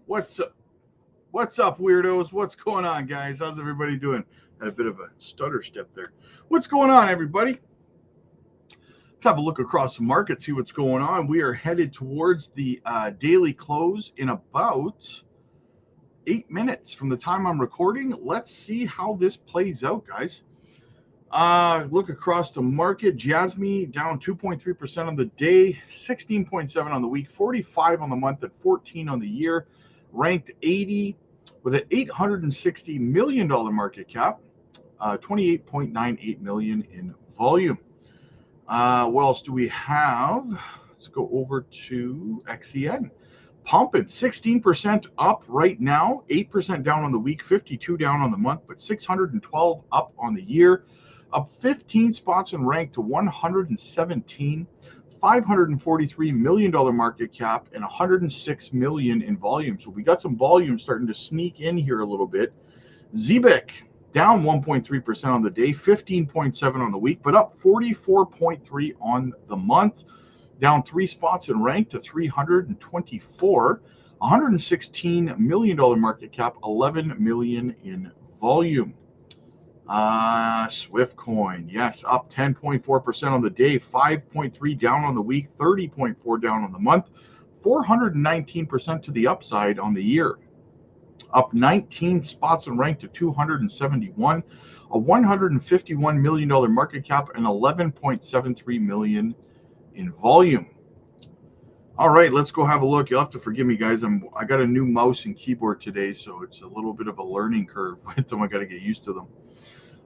What's up? What's up, weirdos? What's going on, guys? How's everybody doing? Had a bit of a stutter step there. What's going on, everybody? Let's have a look across the market, see what's going on. We are headed towards the daily close in about 8 minutes from the time I'm recording. Let's see how this plays out, guys. Look across the market. Jasmy down 2.3% on the day, 16.7 on the week, 45 on the month, and 14 on the year. Ranked 80 with an $860 million market cap, 28.98 million in volume. What else do we have? Let's go over to XEN. Pumping 16% up right now, 8% down on the week, 52 down on the month, but 612 up on the year. Up 15 spots and ranked to 117, $543 million market cap, and 106 million in volume. So we got some volume starting to sneak in here a little bit. Zebec down 1.3% on the day, 15.7 on the week, but up 44.3 on the month. Down 3 spots and ranked to 324, $116 million market cap, 11 million in volume. Swift Coin, yes, up 10.4% on the day, 5.3 down on the week, 30.4 down on the month, 419% to the upside on the year. Up 19 spots and ranked to 271, a $151 million market cap, and 11.73 million in volume. All right, let's go have a look. You'll have to forgive me, guys. I got a new mouse and keyboard today, so it's a little bit of a learning curve with them. I got to get used to them.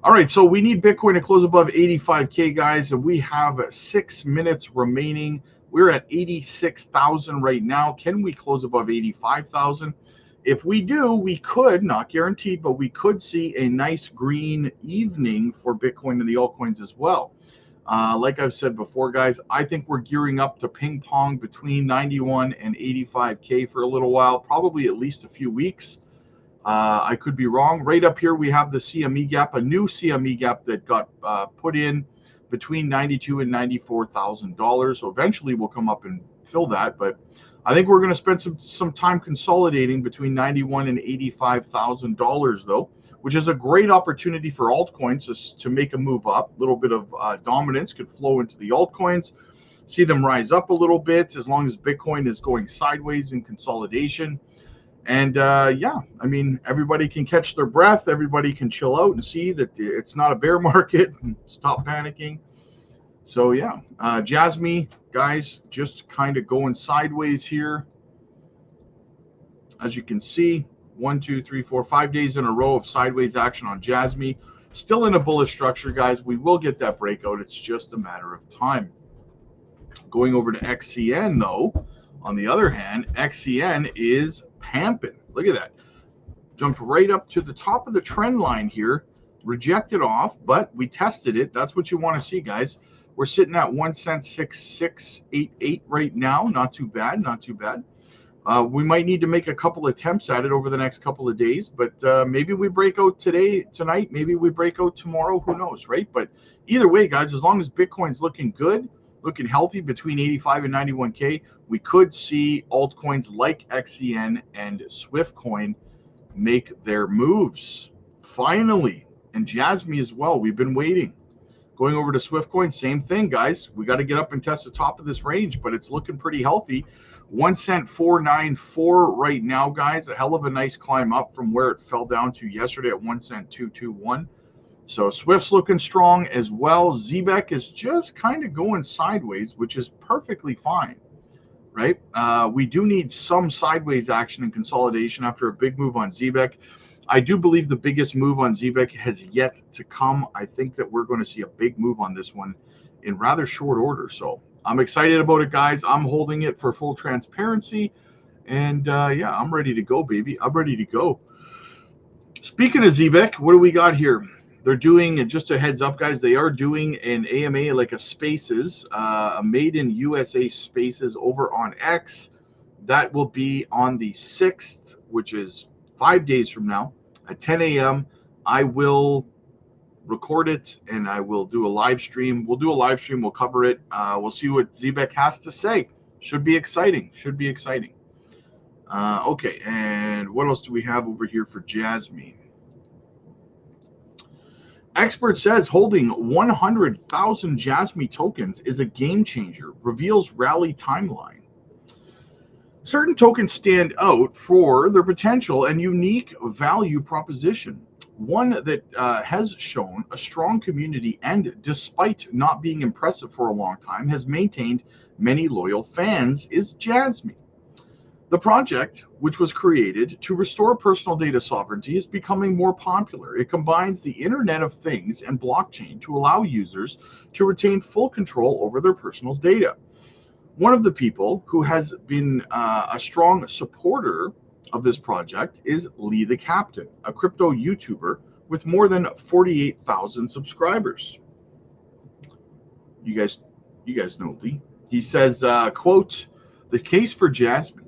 All right, so we need Bitcoin to close above 85K, guys, and we have 6 minutes remaining. We're at 86,000 right now. Can we close above 85,000? If we do, we could, not guaranteed, but we could see a nice green evening for Bitcoin and the altcoins as well. Like I've said before, guys, I think we're gearing up to ping pong between 91 and 85K for a little while, probably at least a few weeks. I could be wrong. Right up here, we have the CME gap, a new CME gap that got put in between $92,000 and $94,000. So eventually we'll come up and fill that. But I think we're going to spend some time consolidating between $91,000 and $85,000, though, which is a great opportunity for altcoins to make a move up. A little bit of dominance could flow into the altcoins, see them rise up a little bit as long as Bitcoin is going sideways in consolidation. And yeah, I mean, everybody can catch their breath. Everybody can chill out and see that it's not a bear market and stop panicking. So yeah, Jasmy, guys, just kind of going sideways here. As you can see, 1, 2, 3, 4, 5 days in a row of sideways action on Jasmy. Still in a bullish structure, guys. We will get that breakout. It's just a matter of time. Going over to XCN, though, on the other hand, XCN is pamping. Look at that. Jumped right up to the top of the trend line here, rejected off, but we tested it. That's what you want to see, guys. We're sitting at 1 cent 6688 right now. Not too bad, not too bad. We might need to make a couple attempts at it over the next couple of days, but maybe we break out tonight, maybe we break out tomorrow, who knows, right? But either way, guys, as long as Bitcoin's looking good, looking healthy between 85 and 91K, we could see altcoins like XCN and Swift Coin make their moves. Finally, and Jasmy as well. We've been waiting. Going over to Swift Coin, same thing, guys. We got to get up and test the top of this range, but it's looking pretty healthy. 1 cent 494 right now, guys. A hell of a nice climb up from where it fell down to yesterday at 1 cent 221. So Swift's looking strong as well. Zebec is just kind of going sideways, which is perfectly fine, right? We do need some sideways action and consolidation after a big move on Zebec. I do believe the biggest move on Zebec has yet to come. I think that we're going to see a big move on this one in rather short order. So I'm excited about it, guys. I'm holding it for full transparency. And yeah, I'm ready to go, baby. I'm ready to go. Speaking of Zebec, what do we got here? They're doing, just a heads up, guys, they are doing an AMA, like a Spaces, a Made in USA Spaces over on X. That will be on the 6th, which is 5 days from now at 10 a.m. I will record it and I will do a live stream. We'll do a live stream. We'll cover it. We'll see what Zebec has to say. Should be exciting. Should be exciting. Okay, and what else do we have over here for Jasmy? Expert says holding 100,000 Jasmy tokens is a game changer, reveals rally timeline. Certain tokens stand out for their potential and unique value proposition. One that has shown a strong community and, despite not being impressive for a long time, has maintained many loyal fans is Jasmy. The project, which was created to restore personal data sovereignty, is becoming more popular. It combines the Internet of Things and blockchain to allow users to retain full control over their personal data. One of the people who has been a strong supporter of this project is Lee the Captain, a crypto YouTuber with more than 48,000 subscribers. You guys know Lee. He says, quote, "The case for Jasmy.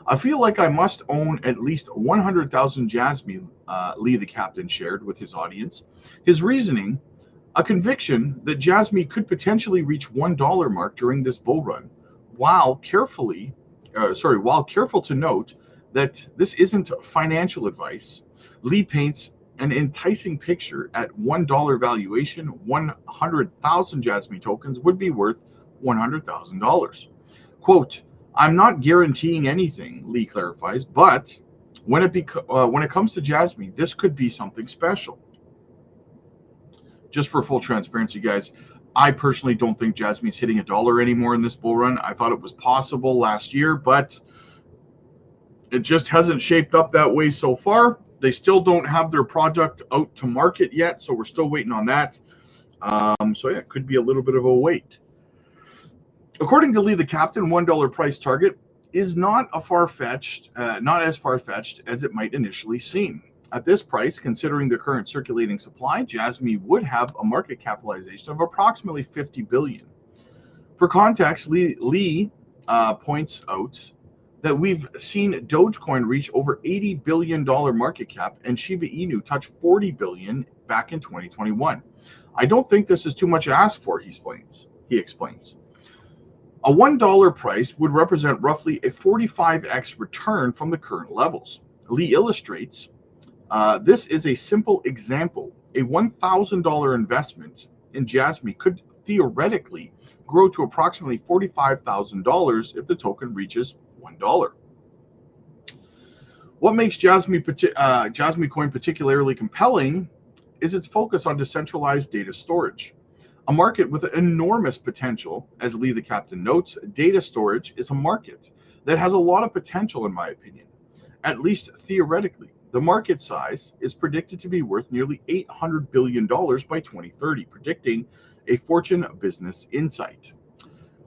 I feel like I must own at least 100,000 Jasmy," Lee the Captain shared with his audience. His reasoning, a conviction that Jasmy could potentially reach $1 mark during this bull run, while careful to note that this isn't financial advice. Lee paints an enticing picture. At $1 valuation, 100,000 Jasmy tokens would be worth $100,000. Quote, "I'm not guaranteeing anything," Lee clarifies, "but when it comes to Jasmy, this could be something special." Just for full transparency, guys, I personally don't think Jasmy's hitting $1 anymore in this bull run. I thought it was possible last year, but it just hasn't shaped up that way so far. They still don't have their product out to market yet, so we're still waiting on that. So yeah, it could be a little bit of a wait. According to Lee the Captain, $1 price target is not as far-fetched as it might initially seem. At this price, considering the current circulating supply, Jasmy would have a market capitalization of approximately $50 billion. For context, Lee points out that we've seen Dogecoin reach over $80 billion market cap and Shiba Inu touch $40 billion back in 2021. I don't think this is too much to ask for, he explains. A $1 price would represent roughly a 45x return from the current levels. Lee illustrates, this is a simple example. A $1,000 investment in Jasmy could theoretically grow to approximately $45,000 if the token reaches $1. What makes Jasmy coin particularly compelling is its focus on decentralized data storage. A market with enormous potential. As Lee the Captain notes, data storage is a market that has a lot of potential, in my opinion. At least theoretically, the market size is predicted to be worth nearly $800 billion by 2030, predicting a Fortune Business Insight.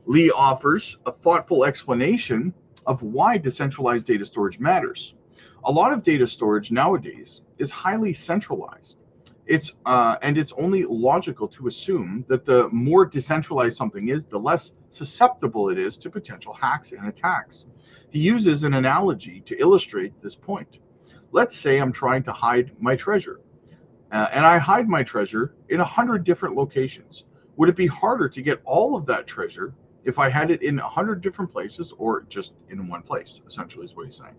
Lee offers a thoughtful explanation of why decentralized data storage matters. A lot of data storage nowadays is highly centralized. It's only logical to assume that the more decentralized something is, the less susceptible it is to potential hacks and attacks. He uses an analogy to illustrate this point. Let's say I'm trying to hide my treasure, and I hide my treasure in 100 different locations. Would it be harder to get all of that treasure if I had it in 100 different places or just in one place, essentially is what he's saying.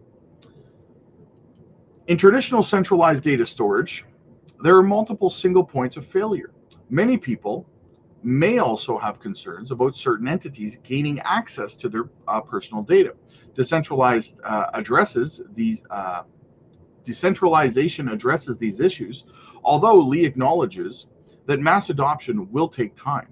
In traditional centralized data storage, there are multiple single points of failure. Many people may also have concerns about certain entities gaining access to their personal data. Decentralization addresses these issues, although Lee acknowledges that mass adoption will take time.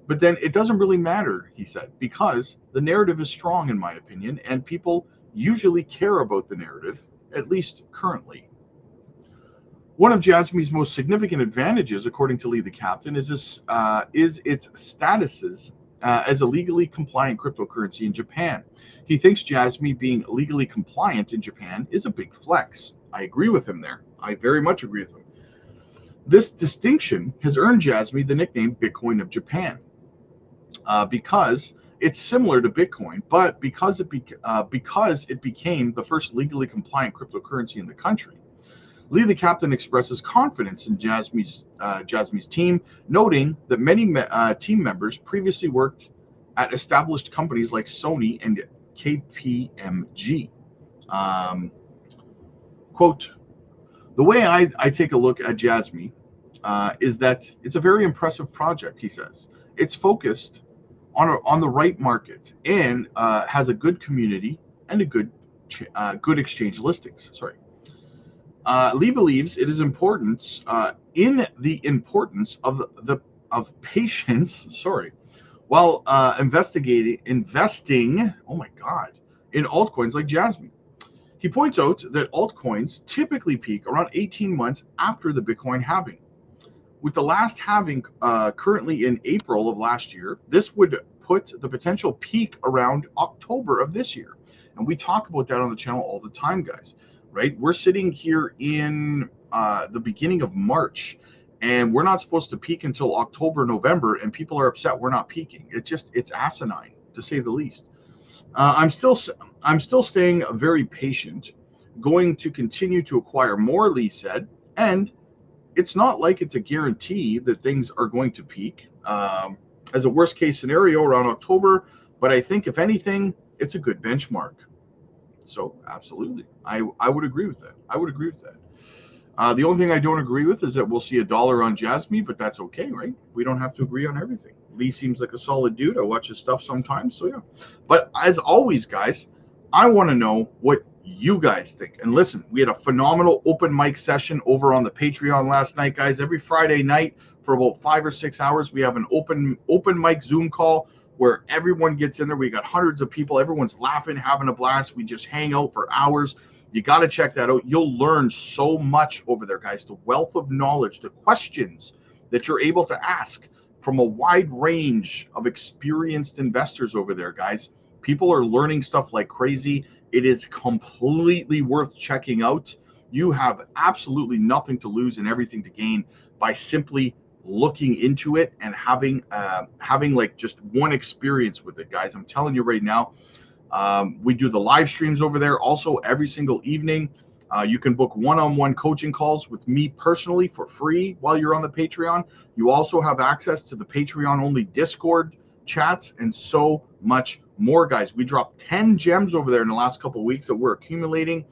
But then it doesn't really matter, he said, because the narrative is strong, in my opinion, and people usually care about the narrative, at least currently. One of Jasmy's most significant advantages, according to Lee the Captain, is its statuses as a legally compliant cryptocurrency in Japan. He thinks Jasmy being legally compliant in Japan is a big flex. I agree with him there. I very much agree with him. This distinction has earned Jasmy the nickname Bitcoin of Japan because it's similar to Bitcoin, but because it became the first legally compliant cryptocurrency in the country. Lee the Captain expresses confidence in Jasmy's team, noting that many team members previously worked at established companies like Sony and KPMG. Quote, the way I take a look at Jasmy is that it's a very impressive project, he says. It's focused on the right market and has a good community and a good exchange listings. Sorry. Lee believes it is important in the importance of patience. Sorry, while investing. Oh my God, in altcoins like Jasmy. He points out that altcoins typically peak around 18 months after the Bitcoin halving. With the last halving currently in April of last year, this would put the potential peak around October of this year. And we talk about that on the channel all the time, guys, right? We're sitting here in the beginning of March, and we're not supposed to peak until October, November, and people are upset we're not peaking. It's asinine, to say the least. I'm still staying very patient, going to continue to acquire more, Lee said, and it's not like it's a guarantee that things are going to peak as a worst case scenario around October, but I think if anything, it's a good benchmark. So absolutely, I would agree with that. I would agree with that. The only thing I don't agree with is that we'll see $1 on Jasmy, but that's okay, right? We don't have to agree on everything. Lee seems like a solid dude. I watch his stuff sometimes, so yeah. But as always, guys, I want to know what you guys think. And listen, we had a phenomenal open mic session over on the Patreon last night, guys. Every Friday night for about 5 or 6 hours, we have an open mic Zoom call where everyone gets in there. We got hundreds of people. Everyone's laughing, having a blast. We just hang out for hours. You got to check that out. You'll learn so much over there, guys. The wealth of knowledge, the questions that you're able to ask from a wide range of experienced investors over there, guys. People are learning stuff like crazy. It is completely worth checking out. You have absolutely nothing to lose and everything to gain by simply looking into it and having like just one experience with it, guys. I'm telling you right now. We do the live streams over there also every single evening. You can book one-on-one coaching calls with me personally for free while you're on the Patreon. You also have access to the Patreon only Discord chats and so much more, guys. We dropped 10 gems over there in the last couple of weeks that we're accumulating.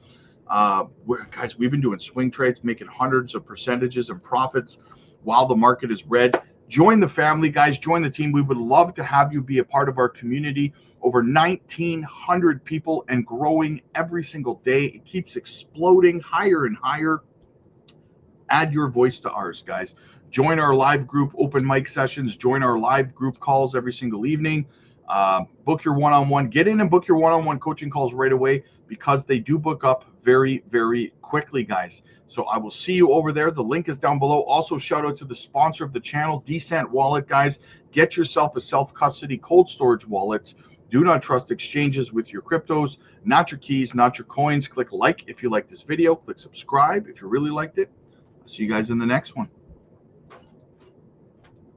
Guys, we've been doing swing trades, making hundreds of percentages and profits while the market is red. Join the family, guys. Join the team. We would love to have you be a part of our community. Over 1,900 people and growing every single day. It keeps exploding higher and higher. Add your voice to ours, guys. Join our live group open mic sessions. Join our live group calls every single evening. Book your one-on-one. Get in and book your one-on-one coaching calls right away because they do book up very, very quickly, guys. So I will see you over there. The link is down below. Also, shout out to the sponsor of the channel, Descent Wallet, guys. Get yourself a self-custody cold storage wallet. Do not trust exchanges with your cryptos, not your keys, not your coins. Click like if you like this video. Click subscribe if you really liked it. I'll see you guys in the next one.